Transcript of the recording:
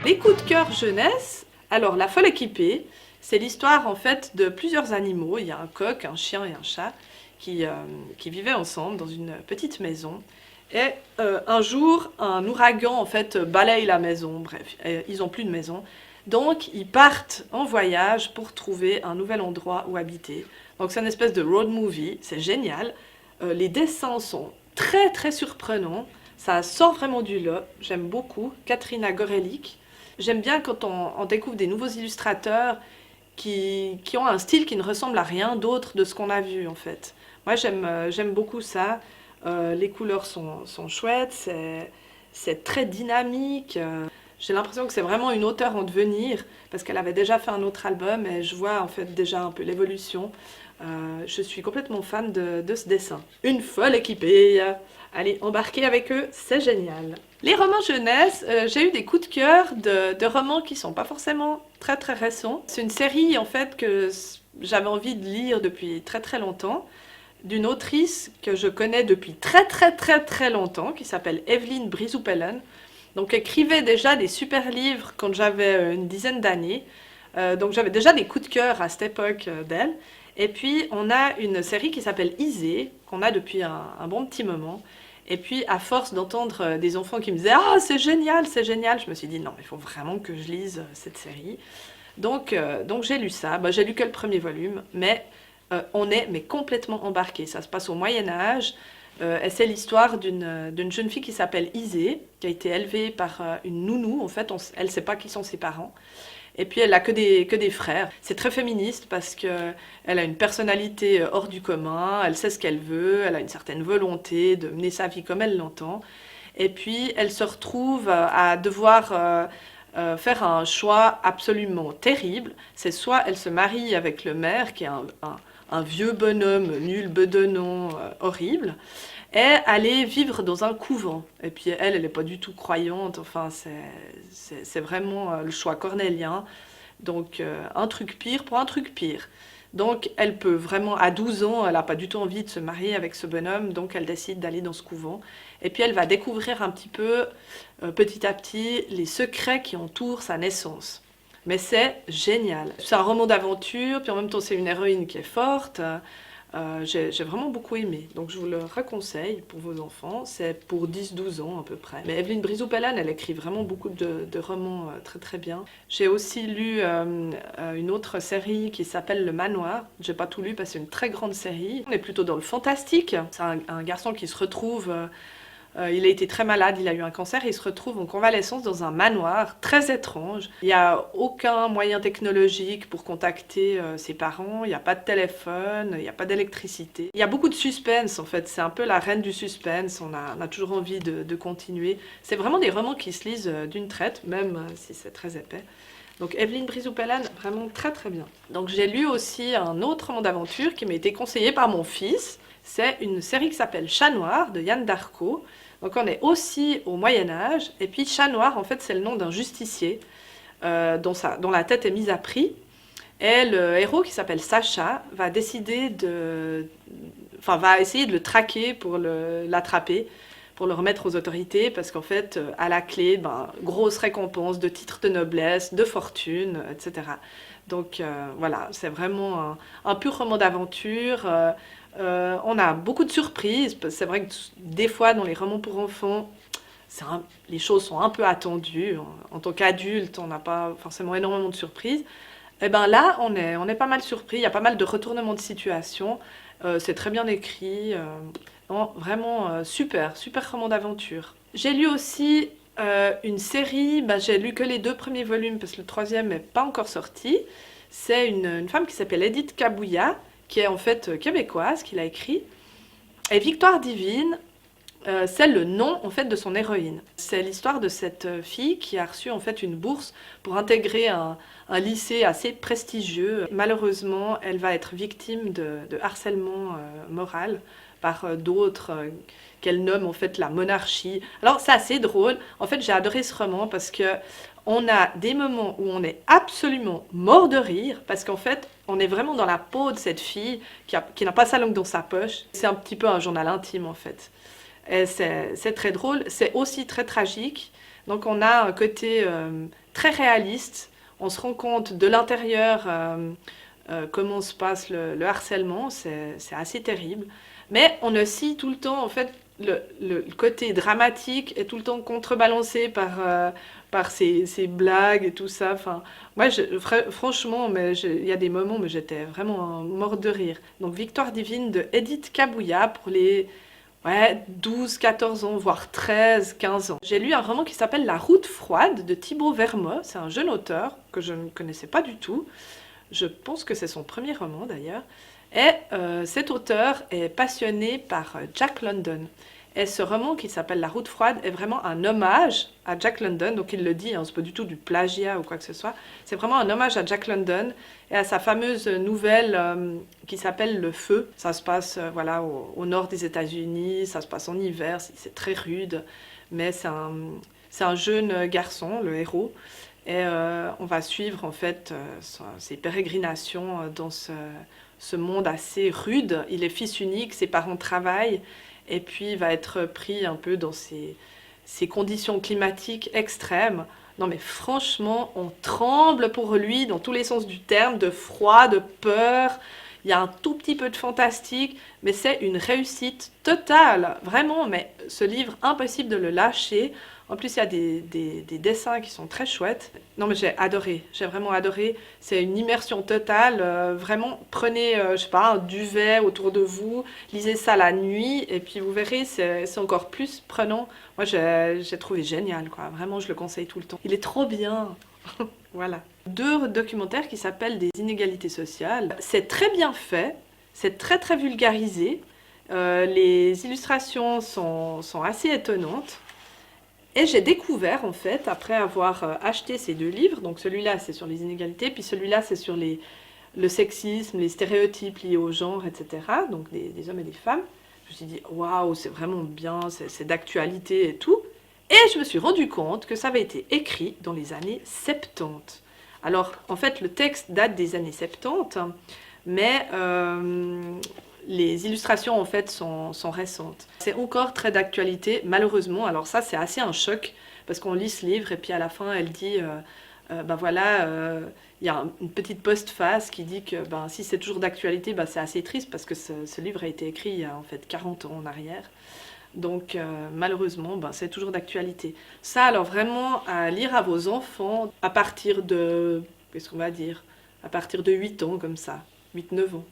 Les coups de cœur jeunesse, alors La Folle Équipée, c'est l'histoire en fait de plusieurs animaux. Il y a un coq, un chien et un chat qui vivaient ensemble dans une petite maison. Et un jour, un ouragan en fait balaye la maison. Bref, ils n'ont plus de maison. Donc ils partent en voyage pour trouver un nouvel endroit où habiter. Donc c'est une espèce de road movie, c'est génial. Les dessins sont très très surprenants. Ça sort vraiment du lot, j'aime beaucoup. Katrina Gorelick. J'aime bien quand on découvre des nouveaux illustrateurs qui ont un style qui ne ressemble à rien d'autre de ce qu'on a vu en fait. Moi j'aime beaucoup ça. Les couleurs sont chouettes, c'est très dynamique. J'ai l'impression que c'est vraiment une auteure en devenir parce qu'elle avait déjà fait un autre album et je vois en fait déjà un peu l'évolution. Je suis complètement fan de ce dessin. Une folle équipée. Allez, embarquer avec eux, c'est génial. Les romans jeunesse, j'ai eu des coups de cœur de romans qui sont pas forcément très très récents. C'est une série en fait que j'avais envie de lire depuis très très longtemps, d'une autrice que je connais depuis très très très très longtemps, qui s'appelle Evelyn Brizoupellen. Donc elle écrivait déjà des super livres quand j'avais une dizaine d'années. Donc j'avais déjà des coups de cœur à cette époque d'elle. Et puis on a une série qui s'appelle Isée, qu'on a depuis un bon petit moment. Et puis à force d'entendre des enfants qui me disaient «Ah, c'est génial, c'est génial», je me suis dit «Non, il faut vraiment que je lise cette série». Donc j'ai lu ça, bah, j'ai lu que le premier volume, mais on est mais complètement embarqué. Ça se passe au Moyen-Âge, et c'est l'histoire d'une jeune fille qui s'appelle Isée, qui a été élevée par une nounou, en fait, elle ne sait pas qui sont ses parents. Et puis elle a que des frères. C'est très féministe parce que elle a une personnalité hors du commun, elle sait ce qu'elle veut, elle a une certaine volonté de mener sa vie comme elle l'entend. Et puis elle se retrouve à devoir faire un choix absolument terrible. C'est soit elle se marie avec le maire, qui est un vieux bonhomme nul, bedonnant, horrible, et aller vivre dans un couvent. Et puis elle n'est pas du tout croyante, enfin c'est vraiment le choix cornélien. Donc un truc pire pour un truc pire. Donc elle peut vraiment, à 12 ans, elle n'a pas du tout envie de se marier avec ce bonhomme, donc elle décide d'aller dans ce couvent. Et puis elle va découvrir un petit peu, petit à petit, les secrets qui entourent sa naissance. Mais c'est génial. C'est un roman d'aventure, puis en même temps c'est une héroïne qui est forte. J'ai vraiment beaucoup aimé, donc je vous le reconseille pour vos enfants, c'est pour 10-12 ans à peu près. Mais Evelyn Brizoupellen, elle écrit vraiment beaucoup de romans très très bien. J'ai aussi lu une autre série qui s'appelle Le Manoir, j'ai pas tout lu parce que c'est une très grande série. On est plutôt dans le fantastique, c'est un garçon qui se retrouve... il a été très malade, il a eu un cancer, et il se retrouve en convalescence dans un manoir très étrange. Il n'y a aucun moyen technologique pour contacter ses parents, il n'y a pas de téléphone, il n'y a pas d'électricité. Il y a beaucoup de suspense en fait, c'est un peu la reine du suspense, on a toujours envie de continuer. C'est vraiment des romans qui se lisent d'une traite, même si c'est très épais. Donc Evelyn Brizoupellen, vraiment très très bien. Donc j'ai lu aussi un autre roman d'aventure qui m'a été conseillé par mon fils. C'est une série qui s'appelle Chat Noir de Yann Darco. Donc on est aussi au Moyen-Âge. Et puis Chat Noir, en fait, c'est le nom d'un justicier dont la tête est mise à prix. Et le héros qui s'appelle Sacha va décider va essayer de le traquer pour l'attraper, pour le remettre aux autorités, parce qu'en fait, à la clé, grosse récompense de titres de noblesse, de fortune, etc. Donc voilà, c'est vraiment un pur roman d'aventure. On a beaucoup de surprises. C'est vrai que des fois, dans les romans pour enfants, les choses sont un peu attendues. En tant qu'adulte, on n'a pas forcément énormément de surprises. Et ben là, on est pas mal surpris. Il y a pas mal de retournements de situation. C'est très bien écrit. Non, vraiment super, super roman d'aventure. J'ai lu aussi une série. J'ai lu que les 2 premiers volumes parce que le troisième n'est pas encore sorti. C'est une femme qui s'appelle Edith Kabouya, qui est en fait québécoise, qui l'a écrit. Et Victoire divine, c'est le nom en fait de son héroïne. C'est l'histoire de cette fille qui a reçu en fait une bourse pour intégrer un lycée assez prestigieux. Malheureusement, elle va être victime de harcèlement moral par d'autres qu'elle nomme en fait la monarchie. Alors c'est assez drôle. En fait, j'ai adoré ce roman parce que on a des moments où on est absolument mort de rire parce qu'en fait, on est vraiment dans la peau de cette fille qui n'a pas sa langue dans sa poche. C'est un petit peu un journal intime en fait. Et c'est très drôle, c'est aussi très tragique. Donc on a un côté très réaliste. On se rend compte de l'intérieur comment se passe le harcèlement, c'est assez terrible. Mais on aussi tout le temps, en fait, le côté dramatique est tout le temps contrebalancé par ces blagues et tout ça. Enfin, moi, franchement, il y a des moments où j'étais vraiment morte de rire. Donc, Victoire divine de Edith Kabouya pour les 12, 14 ans, voire 13, 15 ans. J'ai lu un roman qui s'appelle La Route froide de Thibaut Vermont. C'est un jeune auteur que je ne connaissais pas du tout. Je pense que c'est son premier roman d'ailleurs. Et cet auteur est passionné par Jack London. Et ce roman qui s'appelle La Route froide est vraiment un hommage à Jack London. Donc il le dit, hein, c'est pas du tout du plagiat ou quoi que ce soit. C'est vraiment un hommage à Jack London et à sa fameuse nouvelle qui s'appelle Le Feu. Ça se passe voilà, au nord des États-Unis, ça se passe en hiver, c'est très rude. Mais c'est un jeune garçon, le héros. Et on va suivre en fait ses pérégrinations dans ce monde assez rude. Il est fils unique, ses parents travaillent, et puis il va être pris un peu dans ces conditions climatiques extrêmes. Non mais franchement, on tremble pour lui dans tous les sens du terme, de froid, de peur. Il y a un tout petit peu de fantastique, mais c'est une réussite totale, vraiment. Mais ce livre, impossible de le lâcher. En plus, il y a des dessins qui sont très chouettes. Non, mais j'ai adoré, j'ai vraiment adoré. C'est une immersion totale. Vraiment, prenez, je sais pas, un duvet autour de vous, lisez ça la nuit, et puis vous verrez, c'est encore plus prenant. Moi, j'ai trouvé génial, quoi. Vraiment, je le conseille tout le temps. Il est trop bien. Voilà. 2 documentaires qui s'appellent Des inégalités sociales. C'est très bien fait, c'est très très vulgarisé. Les illustrations sont assez étonnantes. Et j'ai découvert, en fait, après avoir acheté ces 2 livres, donc celui-là c'est sur les inégalités, puis celui-là c'est sur le sexisme, les stéréotypes liés au genre, etc., donc des hommes et des femmes, je me suis dit, waouh, c'est vraiment bien, c'est d'actualité et tout. Et je me suis rendu compte que ça avait été écrit dans les années 70. Alors, en fait, le texte date des années 70, mais les illustrations en fait sont récentes. C'est encore très d'actualité, malheureusement. Alors ça, c'est assez un choc, parce qu'on lit ce livre et puis à la fin, elle dit, ben voilà, il y a une petite postface qui dit que ben, si c'est toujours d'actualité, ben, c'est assez triste, parce que ce livre a été écrit il y a en fait 40 ans en arrière. Donc malheureusement, ben, c'est toujours d'actualité. Ça, alors vraiment, à lire à vos enfants à partir de, qu'est-ce qu'on va dire, à partir de 8 ans comme ça, 8-9 ans.